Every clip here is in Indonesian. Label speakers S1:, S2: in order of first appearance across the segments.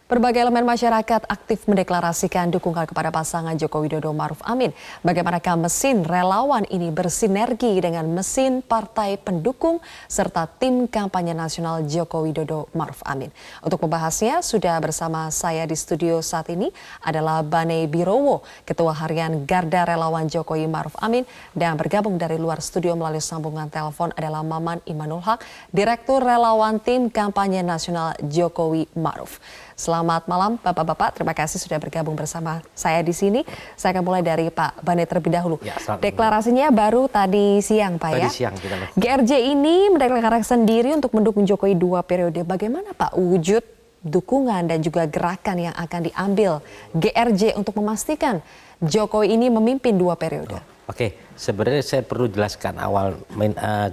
S1: Berbagai elemen masyarakat aktif mendeklarasikan dukungan kepada pasangan Joko Widodo Maruf Amin. Bagaimanakah mesin relawan ini bersinergi dengan mesin partai pendukung serta tim kampanye nasional Joko Widodo Maruf Amin. Untuk membahasnya sudah bersama saya di studio saat ini adalah Bane Birowo, Ketua Harian Garda Relawan Jokowi Maruf Amin, dan bergabung dari luar studio melalui sambungan telepon adalah Maman Imanul Haq, Direktur Relawan Tim Kampanye Nasional Jokowi Maruf. Selamat malam Bapak-Bapak, terima kasih sudah bergabung bersama saya di sini. Saya akan mulai dari Pak Bane terlebih dahulu. Ya, deklarasinya baru tadi siang Pak ya?
S2: Tadi siang kita lakukan.
S1: GRJ ini mendeklarasikan sendiri untuk mendukung Jokowi 2 periode. Bagaimana Pak wujud dukungan dan juga gerakan yang akan diambil GRJ untuk memastikan Jokowi ini memimpin 2 periode?
S2: Oke, sebenarnya saya perlu jelaskan awal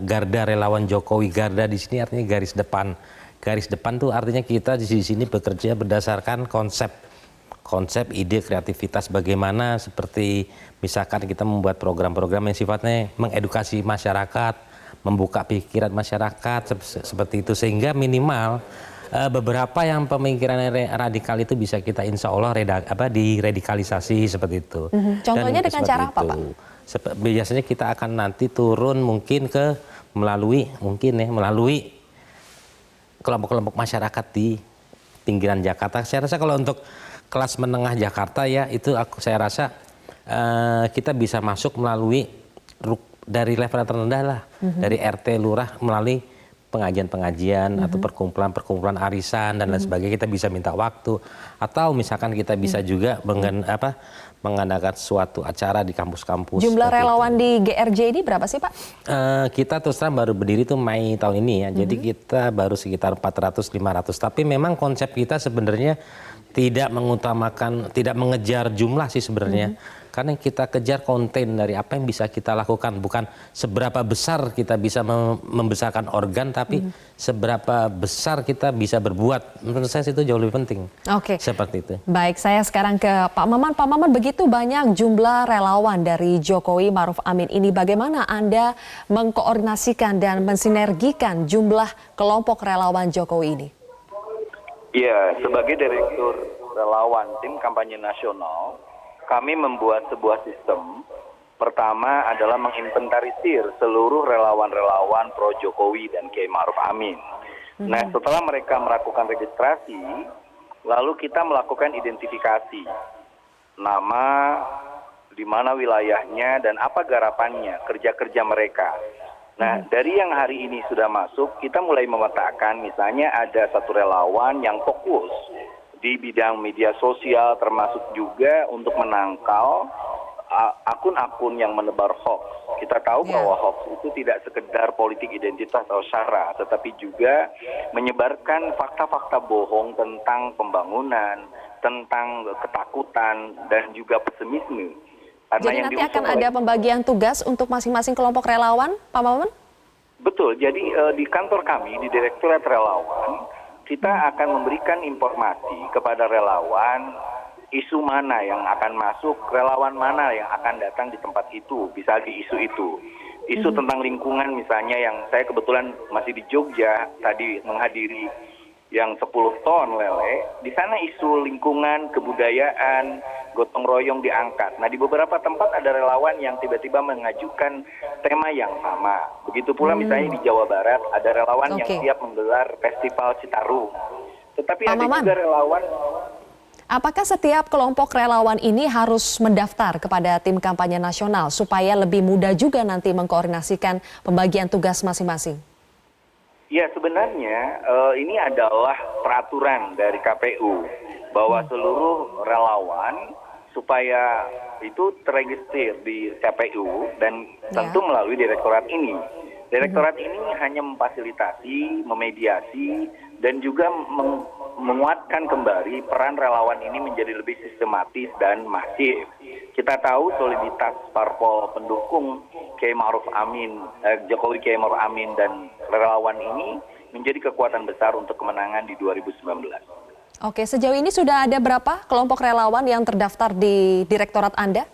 S2: Garda Relawan Jokowi. Garda di sini artinya garis depan. Garis depan tuh artinya kita di sini bekerja berdasarkan konsep ide kreativitas bagaimana, seperti misalkan kita membuat program-program yang sifatnya mengedukasi masyarakat, membuka pikiran masyarakat seperti itu, sehingga minimal beberapa yang pemikiran radikal itu bisa kita insya Allah diradikalisasi seperti itu.
S1: Contohnya dengan cara apa Pak?
S2: Biasanya kita akan nanti turun mungkin melalui kelompok-kelompok masyarakat di pinggiran Jakarta. Saya rasa kalau untuk kelas menengah Jakarta ya itu saya rasa kita bisa masuk melalui dari level terendah lah, dari RT lurah melalui pengajian-pengajian atau perkumpulan-perkumpulan arisan dan lain sebagainya. Kita bisa minta waktu, atau misalkan kita bisa juga mengadakan suatu acara di kampus-kampus.
S1: Jumlah relawan di GRJ ini berapa sih Pak?
S2: Kita terus terang baru berdiri tuh Mei tahun ini ya, jadi kita baru sekitar 400-500. Tapi memang konsep kita sebenarnya tidak mengejar jumlah sih sebenarnya. Karena kita kejar konten dari apa yang bisa kita lakukan, bukan seberapa besar kita bisa membesarkan organ, tapi seberapa besar kita bisa berbuat. Menurut saya itu jauh lebih penting.
S1: Oke.
S2: Seperti itu.
S1: Baik, saya sekarang ke Pak Maman. Pak Maman, begitu banyak jumlah relawan dari Jokowi Maruf Amin ini, bagaimana Anda mengkoordinasikan dan mensinergikan jumlah kelompok relawan Jokowi ini?
S3: Ya, sebagai Direktur Relawan Tim Kampanye Nasional, kami membuat sebuah sistem. Pertama adalah menginventarisir seluruh relawan-relawan pro Jokowi dan Kiai Maruf Amin. Nah, setelah mereka melakukan registrasi, lalu kita melakukan identifikasi. Nama, di mana wilayahnya, dan apa garapannya, kerja-kerja mereka. Nah, dari yang hari ini sudah masuk, kita mulai memetakan misalnya ada satu relawan yang fokus di bidang media sosial, termasuk juga untuk menangkal akun-akun yang menebar hoax. Kita tahu bahwa hoax itu tidak sekedar politik identitas atau sara, tetapi juga menyebarkan fakta-fakta bohong tentang pembangunan, tentang ketakutan, dan juga pesimisme.
S1: Jadi nanti akan ada pembagian tugas untuk masing-masing kelompok relawan, Pak Maman?
S3: Betul, jadi di kantor kami, di Direktorat Relawan, kita akan memberikan informasi kepada relawan isu mana yang akan masuk, relawan mana yang akan datang di tempat itu, bisa di isu itu. Isu tentang lingkungan misalnya, yang saya kebetulan masih di Jogja tadi menghadiri yang 10 ton lele, di sana isu lingkungan, kebudayaan, gotong royong diangkat. Nah, di beberapa tempat ada relawan yang tiba-tiba mengajukan tema yang sama. Begitu pula misalnya di Jawa Barat ada relawan yang siap menggelar festival Citarum. Tetapi ada juga relawan.
S1: Apakah setiap kelompok relawan ini harus mendaftar kepada tim kampanye nasional supaya lebih mudah juga nanti mengkoordinasikan pembagian tugas masing-masing?
S3: Ya, sebenarnya ini adalah peraturan dari KPU bahwa seluruh relawan supaya itu terregister di KPU dan tentu melalui direktorat ini. Direktorat ini hanya memfasilitasi, memediasi, dan juga menguatkan kembali peran relawan ini menjadi lebih sistematis dan masif. Kita tahu soliditas parpol pendukung Kiai Maruf Amin, Jokowi Kiai Maruf Amin dan relawan ini menjadi kekuatan besar untuk kemenangan di 2019.
S1: Oke, sejauh ini sudah ada berapa kelompok relawan yang terdaftar di direktorat Anda?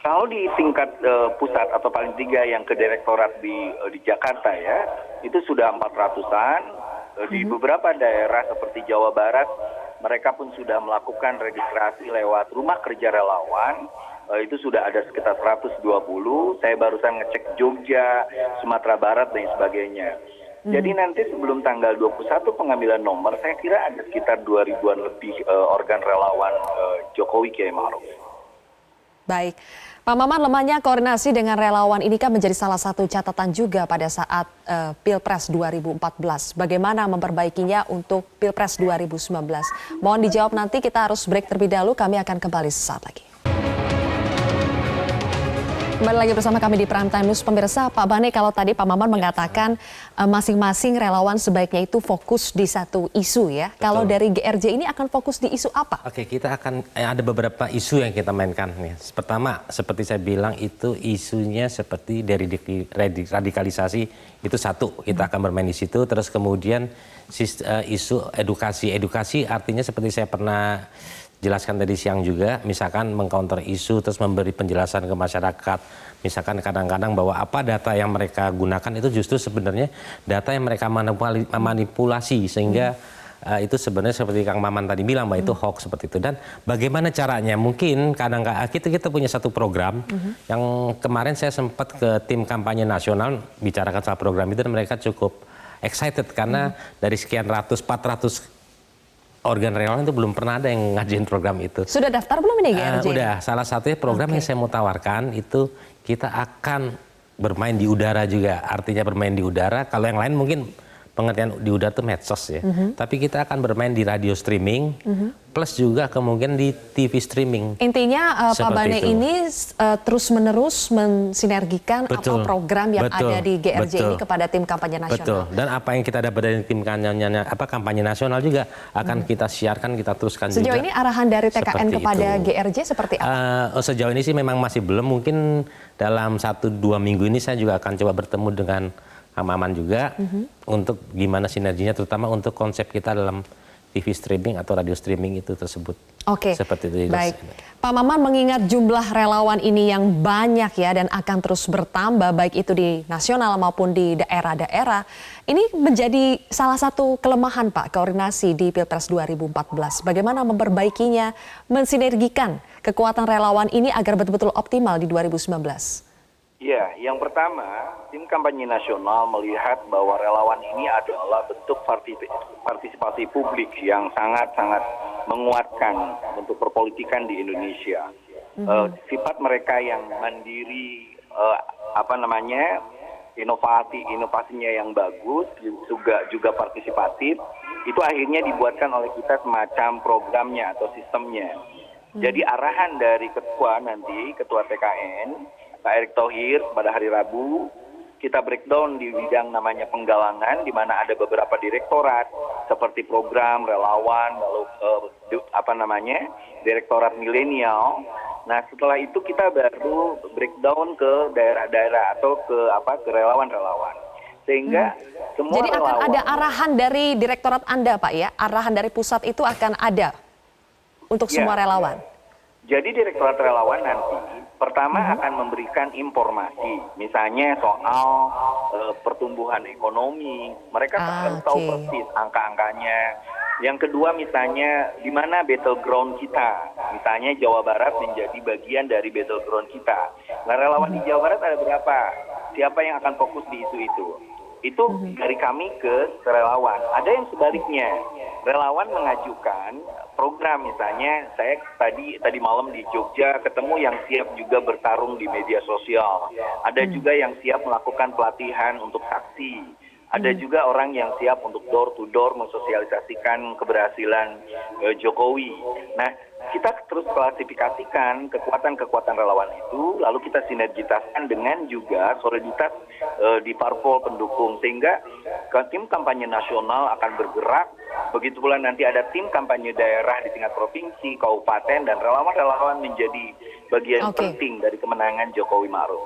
S3: Kalau di tingkat pusat atau paling tiga yang ke direktorat di Jakarta ya, itu sudah 400-an. Di beberapa daerah seperti Jawa Barat mereka pun sudah melakukan registrasi lewat rumah kerja relawan. Itu sudah ada sekitar 120. Saya barusan ngecek Jogja, Sumatera Barat dan sebagainya. Jadi nanti sebelum tanggal 21 pengambilan nomor, saya kira ada sekitar 2.000-an lebih organ relawan Jokowi Kiai Ma'ruf.
S1: Baik, Pak Maman, lemahnya koordinasi dengan relawan ini kan menjadi salah satu catatan juga pada saat Pilpres 2014. Bagaimana memperbaikinya untuk Pilpres 2019? Mohon dijawab nanti, kita harus break terlebih dahulu, kami akan kembali sesaat lagi. Kembali lagi bersama kami di Prime Time News. Pemirsa, Pak Bane, kalau tadi Pak Maman mengatakan masing-masing relawan sebaiknya itu fokus di satu isu ya. Betul. Kalau dari GRJ ini akan fokus di isu apa? Oke,
S2: kita akan ada beberapa isu yang kita mainkan. Pertama, seperti saya bilang itu isunya seperti dari radikalisasi itu satu. Kita akan bermain di situ. Terus kemudian isu edukasi. Edukasi artinya seperti saya pernah jelaskan tadi siang juga, misalkan mengcounter isu terus memberi penjelasan ke masyarakat. Misalkan kadang-kadang bahwa apa data yang mereka gunakan itu justru sebenarnya data yang mereka manipulasi sehingga itu sebenarnya seperti Kang Maman tadi bilang bahwa itu hoax seperti itu. Dan bagaimana caranya? Mungkin kadang-kadang kita punya satu program yang kemarin saya sempat ke tim kampanye nasional bicarakan soal program itu dan mereka cukup excited karena dari sekian 400 organ relawan itu belum pernah ada yang ngajuin program itu.
S1: Sudah daftar belum ini GRJ?
S2: Udah, salah satunya program yang saya mau tawarkan itu kita akan bermain di udara juga. Artinya bermain di udara, kalau yang lain mungkin pengertian di udara itu medsos ya. Tapi kita akan bermain di radio streaming, plus juga kemungkinan di TV streaming.
S1: Intinya Pak Bane ini terus-menerus mensinergikan apa program yang ada di GRJ ini kepada tim kampanye nasional.
S2: Betul, dan apa yang kita dapat dari tim kampanye nasional juga akan kita siarkan, kita teruskan juga.
S1: Sejauh ini arahan dari TKN kepada GRJ seperti apa?
S2: Sejauh ini sih memang masih belum, mungkin dalam 1-2 minggu ini saya juga akan coba bertemu dengan Kang Maman juga untuk gimana sinerginya, terutama untuk konsep kita dalam TV streaming atau radio streaming itu tersebut.
S1: Oke,
S2: seperti itu.
S1: Baik. Pak Maman, mengingat jumlah relawan ini yang banyak ya dan akan terus bertambah baik itu di nasional maupun di daerah-daerah, ini menjadi salah satu kelemahan Pak koordinasi di Pilpres 2014. Bagaimana memperbaikinya, mensinergikan kekuatan relawan ini agar betul-betul optimal di 2019?
S3: Ya, yang pertama, tim kampanye nasional melihat bahwa relawan ini adalah bentuk partisipasi publik yang sangat-sangat menguatkan untuk perpolitikan di Indonesia. Sifat mereka yang mandiri, inovasinya yang bagus, juga partisipatif, itu akhirnya dibuatkan oleh kita semacam programnya atau sistemnya. Jadi arahan dari ketua TKN, Pak Erick Thohir pada hari Rabu, kita breakdown di bidang namanya penggalangan, di mana ada beberapa direktorat seperti program, relawan, lalu direktorat milenial. Nah setelah itu kita baru breakdown ke daerah-daerah atau ke relawan-relawan. Sehingga semua
S1: jadi akan ada arahan dari direktorat Anda Pak ya? Arahan dari pusat itu akan ada untuk semua relawan?
S3: Jadi direktorat relawan nanti pertama akan memberikan informasi, misalnya soal pertumbuhan ekonomi, mereka akan tahu persis angka-angkanya. Yang kedua misalnya di mana battleground kita, misalnya Jawa Barat menjadi bagian dari battleground kita. Nah relawan di Jawa Barat ada berapa? Siapa yang akan fokus di isu itu? Itu dari kami ke relawan. Ada yang sebaliknya, relawan mengajukan program, misalnya saya tadi malam di Jogja ketemu yang siap juga bertarung di media sosial. Ada juga yang siap melakukan pelatihan untuk saksi. Ada juga orang yang siap untuk door to door mensosialisasikan keberhasilan Jokowi. Nah, kita terus klasifikasikan kekuatan-kekuatan relawan itu, lalu kita sinergitaskan dengan juga soliditas di parpol pendukung, sehingga tim kampanye nasional akan bergerak. Begitu pula nanti ada tim kampanye daerah di tingkat provinsi, kabupaten, dan relawan-relawan menjadi bagian penting dari kemenangan Jokowi Ma'ruf.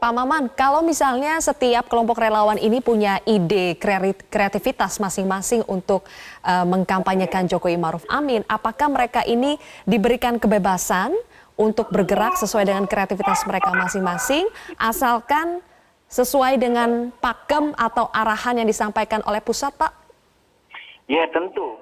S1: Pak Maman, kalau misalnya setiap kelompok relawan ini punya ide kreativitas masing-masing untuk mengkampanyekan Jokowi Ma'ruf Amin, apakah mereka ini diberikan kebebasan untuk bergerak sesuai dengan kreativitas mereka masing-masing, asalkan sesuai dengan pakem atau arahan yang disampaikan oleh pusat, Pak?
S3: Ya tentu.